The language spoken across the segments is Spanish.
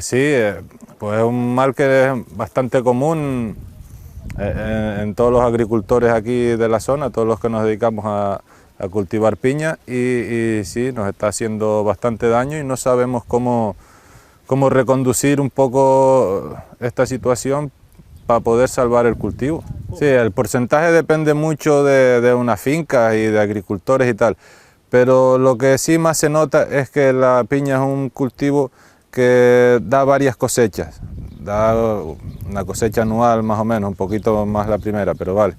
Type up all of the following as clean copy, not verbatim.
Sí, pues es un mal que es bastante común en todos los agricultores aquí de la zona, todos los que nos dedicamos a cultivar piña y sí, nos está haciendo bastante daño y no sabemos cómo reconducir un poco esta situación para poder salvar el cultivo. Sí, el porcentaje depende mucho de una finca y de agricultores y tal, pero lo que sí más se nota es que la piña es un cultivo que da varias cosechas, da una cosecha anual más o menos, un poquito más la primera, pero vale.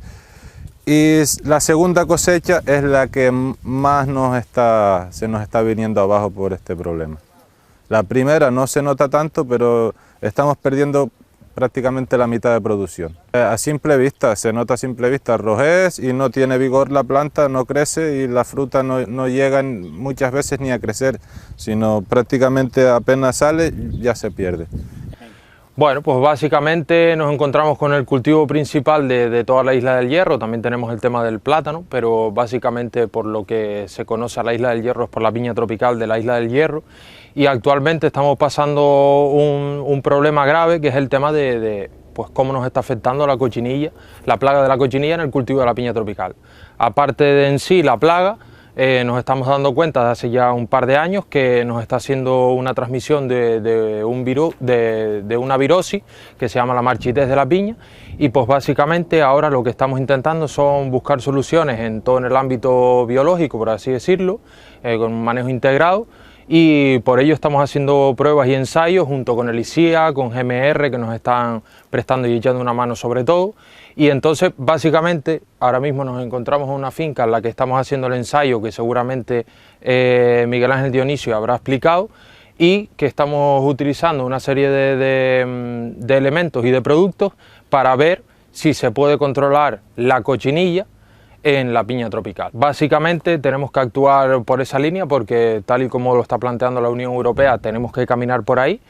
Y la segunda cosecha es la que más se nos está viniendo abajo por este problema. La primera no se nota tanto, pero estamos perdiendo prácticamente la mitad de producción. A simple vista, se nota a simple vista, rojez y no tiene vigor la planta, no crece y la fruta no llega muchas veces ni a crecer, sino prácticamente apenas sale ya se pierde. Bueno, pues básicamente nos encontramos con el cultivo principal de toda la Isla del Hierro, también tenemos el tema del plátano, pero básicamente por lo que se conoce a la Isla del Hierro es por la piña tropical de la Isla del Hierro y actualmente estamos pasando un problema grave que es el tema de pues cómo nos está afectando la cochinilla, la plaga de la cochinilla en el cultivo de la piña tropical. Aparte de en sí la plaga, nos estamos dando cuenta de hace ya un par de años que nos está haciendo una transmisión de una virosis que se llama la marchitez de la piña y pues básicamente ahora lo que estamos intentando son buscar soluciones en todo en el ámbito biológico, por así decirlo, con un manejo integrado y por ello estamos haciendo pruebas y ensayos junto con el ICIA, con GMR que nos están prestando y echando una mano sobre todo. Y entonces básicamente ahora mismo nos encontramos en una finca en la que estamos haciendo el ensayo que seguramente Miguel Ángel Dionisio habrá explicado y que estamos utilizando una serie de elementos y de productos para ver si se puede controlar la cochinilla en la piña tropical. Básicamente tenemos que actuar por esa línea porque tal y como lo está planteando la Unión Europea tenemos que caminar por ahí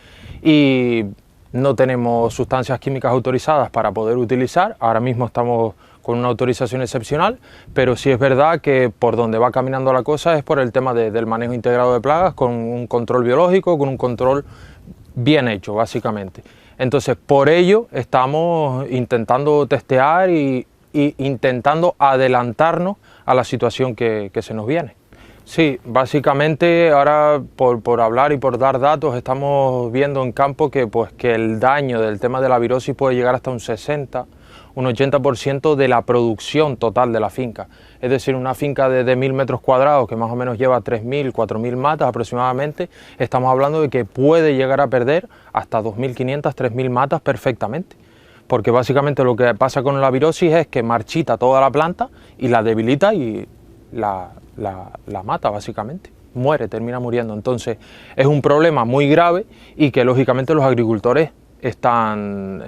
y no tenemos sustancias químicas autorizadas para poder utilizar, ahora mismo estamos con una autorización excepcional, pero sí es verdad que por donde va caminando la cosa es por el tema del manejo integrado de plagas con un control biológico, con un control bien hecho básicamente. Entonces por ello estamos intentando testear y intentando adelantarnos a la situación que se nos viene. Sí, básicamente ahora por hablar y por dar datos estamos viendo en campo que el daño del tema de la virosis puede llegar hasta un 60, un 80% de la producción total de la finca. Es decir, una finca de 1000 metros cuadrados que más o menos lleva 3000, 4000 matas aproximadamente, estamos hablando de que puede llegar a perder hasta 2500, 3000 matas perfectamente. Porque básicamente lo que pasa con la virosis es que marchita toda la planta y la debilita y la mata básicamente, muere, termina muriendo. Entonces es un problema muy grave y que lógicamente los agricultores están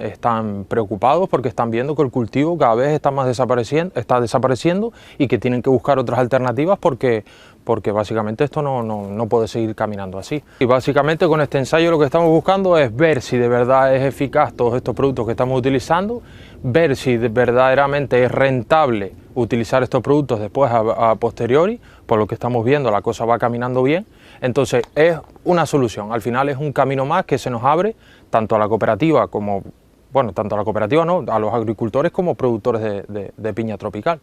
preocupados porque están viendo que el cultivo cada vez está desapareciendo y que tienen que buscar otras alternativas porque básicamente esto no puede seguir caminando así. Y básicamente con este ensayo lo que estamos buscando es ver si de verdad es eficaz todos estos productos que estamos utilizando, ver si verdaderamente es rentable utilizar estos productos después a posteriori, por lo que estamos viendo la cosa va caminando bien, entonces es una solución, al final es un camino más que se nos abre tanto a la cooperativa como, bueno, tanto a la cooperativa no, a los agricultores como productores de piña tropical.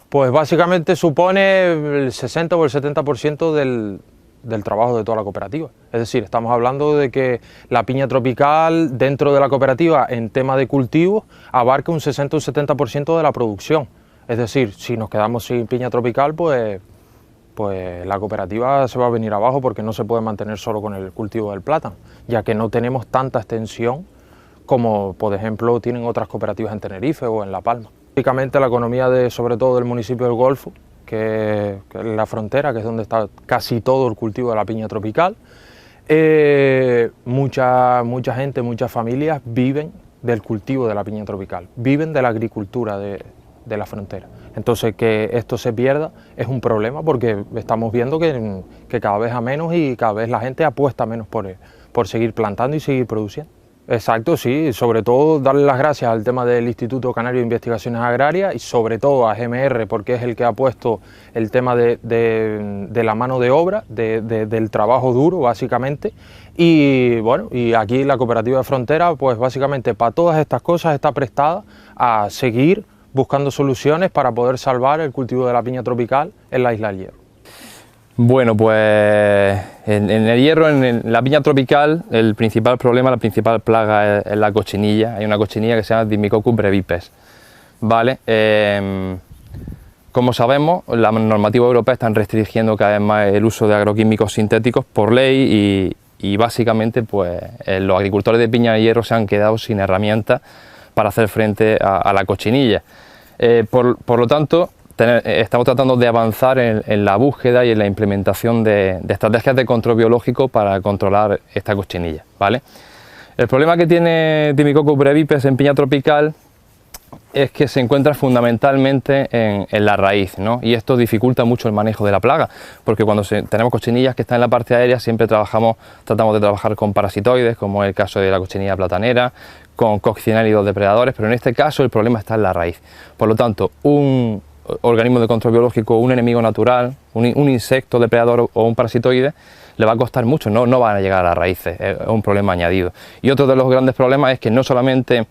Pues básicamente supone el 60 o el 70% del trabajo de toda la cooperativa. Es decir, estamos hablando de que la piña tropical dentro de la cooperativa en tema de cultivos abarca un 60 o un 70% de la producción. Es decir, si nos quedamos sin piña tropical, pues la cooperativa se va a venir abajo porque no se puede mantener solo con el cultivo del plátano, ya que no tenemos tanta extensión como, por ejemplo, tienen otras cooperativas en Tenerife o en La Palma. Básicamente la economía sobre todo del municipio del Golfo, que es la frontera, que es donde está casi todo el cultivo de la piña tropical, mucha gente, muchas familias viven del cultivo de la piña tropical, viven de la agricultura de la frontera. Entonces que esto se pierda es un problema porque estamos viendo que cada vez a menos y cada vez la gente apuesta menos por seguir plantando y seguir produciendo. Exacto, sí, sobre todo darle las gracias al tema del Instituto Canario de Investigaciones Agrarias y sobre todo a GMR, porque es el que ha puesto el tema de la mano de obra, del trabajo duro básicamente, y bueno, y aquí la Cooperativa de Frontera pues básicamente para todas estas cosas está prestada a seguir buscando soluciones para poder salvar el cultivo de la piña tropical en la isla del Hierro. Bueno, pues en el hierro, en la piña tropical, el principal problema, la principal plaga es la cochinilla. Hay una cochinilla que se llama Dimmicoccus brevipes, ¿vale? Como sabemos, la normativa europea está restringiendo cada vez más el uso de agroquímicos sintéticos por ley y básicamente pues, los agricultores de piña de hierro se han quedado sin herramientas para hacer frente a la cochinilla. Por lo tanto, estamos tratando de avanzar en la búsqueda y en la implementación de estrategias de control biológico para controlar esta cochinilla, ¿vale? El problema que tiene Dimmicoccus brevipes en piña tropical es que se encuentra fundamentalmente en la raíz, ¿no? Y esto dificulta mucho el manejo de la plaga, porque cuando tenemos cochinillas que están en la parte aérea siempre tratamos de trabajar con parasitoides, como es el caso de la cochinilla platanera, con coccinálidos depredadores, pero en este caso el problema está en la raíz. Por lo tanto, un organismo de control biológico, un enemigo natural, un insecto depredador o un parasitoide, le va a costar mucho, no van a llegar a las raíces, es un problema añadido. Y otro de los grandes problemas es que no solamente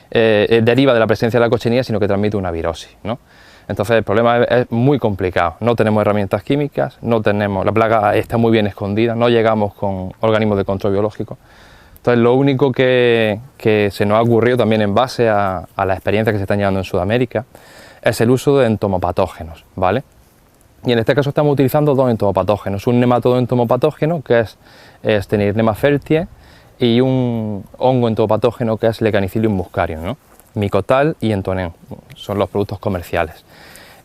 deriva de la presencia de la cochinilla, sino que transmite una virosis, ¿no? Entonces el problema es muy complicado, no tenemos herramientas químicas, la plaga está muy bien escondida, no llegamos con organismos de control biológico. Entonces lo único que se nos ha ocurrido también en base a la experiencia que se están llevando en Sudamérica es el uso de entomopatógenos, ¿vale? Y en este caso estamos utilizando dos entomopatógenos, un nematodo entomopatógeno que es Stenirnema feltie y un hongo entomopatógeno que es Lecanicilium muscarium, ¿no? Micotal y Entonen, son los productos comerciales.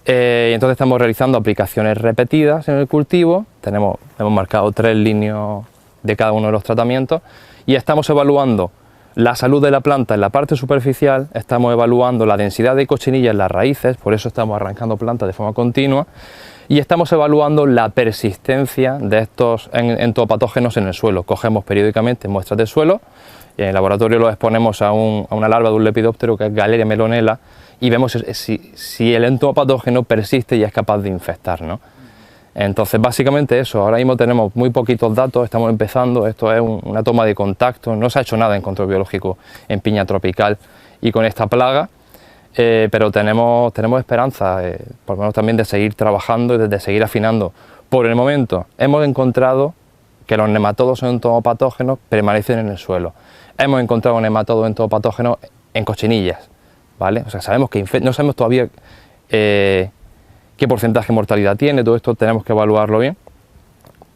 Entonces estamos realizando aplicaciones repetidas en el cultivo, hemos marcado 3 líneas de cada uno de los tratamientos y estamos evaluando la salud de la planta en la parte superficial, estamos evaluando la densidad de cochinilla en las raíces, por eso estamos arrancando plantas de forma continua, y estamos evaluando la persistencia de estos entomopatógenos en el suelo. Cogemos periódicamente muestras de suelo, y en el laboratorio los exponemos a una larva de un lepidóptero que es Galeria melonella y vemos si el entomopatógeno persiste y es capaz de infectar, ¿no? Entonces básicamente eso, ahora mismo tenemos muy poquitos datos, estamos empezando, esto es una toma de contacto, no se ha hecho nada en control biológico en piña tropical y con esta plaga, pero tenemos esperanza, por lo menos también de seguir trabajando y de seguir afinando. Por el momento hemos encontrado que los nematodos entomopatógenos permanecen en el suelo, hemos encontrado nematodos entomopatógenos en cochinillas, ¿vale? O sea, sabemos que no sabemos todavía qué porcentaje de mortalidad tiene, todo esto tenemos que evaluarlo bien,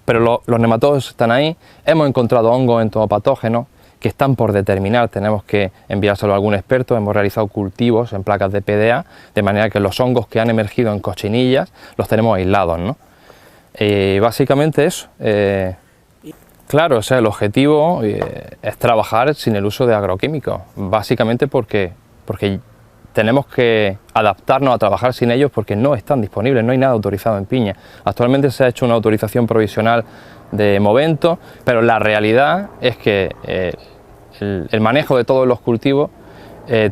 pero los nematodos están ahí, hemos encontrado hongos entomopatógenos que están por determinar, tenemos que enviárselo a algún experto, hemos realizado cultivos en placas de PDA, de manera que los hongos que han emergido en cochinillas los tenemos aislados, ¿no? Básicamente eso. Claro, o sea, el objetivo es trabajar sin el uso de agroquímicos, básicamente porque tenemos que adaptarnos a trabajar sin ellos porque no están disponibles, no hay nada autorizado en piña. Actualmente se ha hecho una autorización provisional de Movento, pero la realidad es que el manejo de todos los cultivos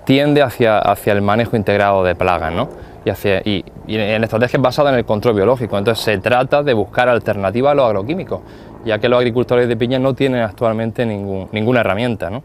tiende hacia el manejo integrado de plagas, ¿no? y en estrategias basadas en el control biológico. Entonces se trata de buscar alternativas a los agroquímicos, ya que los agricultores de piña no tienen actualmente ninguna herramienta, ¿no?